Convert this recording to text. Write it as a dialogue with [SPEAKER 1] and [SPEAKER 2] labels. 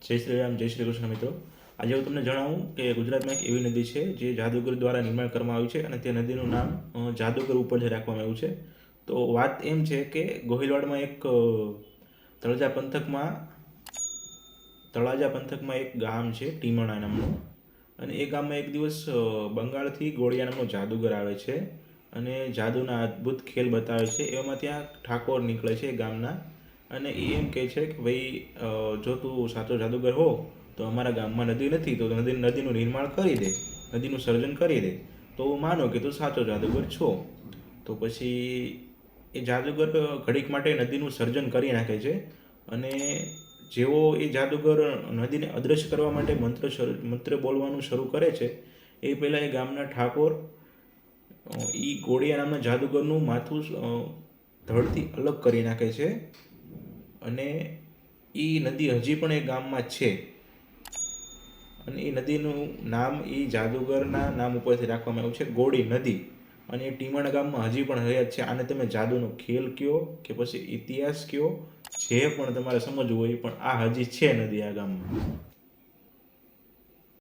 [SPEAKER 1] જય શ્રી રામ, જય શ્રી કૃષ્ણ મિત્રો. આજે હું તમને જણાવું કે ગુજરાતમાં એક એવી નદી છે જે જાદુગર દ્વારા નિર્માણ કરવામાં આવી છે અને તે નદીનું નામ જાદુગર ઉપર જે રાખવામાં આવ્યું છે. તો વાત એમ છે કે ગોહિલવાડમાં એક તળાજા પંથકમાં તળાજા પંથકમાં એક ગામ છે ટીમણા નામનું, અને એ ગામમાં એક દિવસ બંગાળથી ગોળિયા નામનો જાદુગર આવે છે અને જાદુના અદ્ભુત ખેલ બતાવે છે. એવામાં ત્યાં ઠાકોર નીકળે છે ગામના, અને એ એમ કહે છે કે ભાઈ, જો તું સાચો જાદુગર હો તો અમારા ગામમાં નદી નથી, તો નદીનું નિર્માણ કરી દે, નદીનું સર્જન કરી દે, તો હું માનો કે તું સાચો જાદુગર છો. તો પછી એ જાદુગર ઘડીક માટે નદીનું સર્જન કરી નાખે છે, અને જેવો એ જાદુગર નદીને અદૃશ્ય કરવા માટે મંત્ર બોલવાનું શરૂ કરે છે, એ પહેલાં એ ગામના ઠાકોર એ ગોળિયા નામના જાદુગરનું માથું ધડથી અલગ કરી નાખે છે, અને એ નદી હજી પણ એ ગામમાં છે, અને એ નદીનું નામ એ જાદુગરના નામ ઉપરથી રાખવામાં આવ્યું છે, ગોળી નદી. અને એ ટીમણ ગામમાં હજી પણ હયાત છે. આને તમે જાદુનો ખેલ કયો કે પછી ઇતિહાસ કયો, જે પણ તમારે સમજવું હોય, પણ આ હજી છે નદી આ ગામમાં.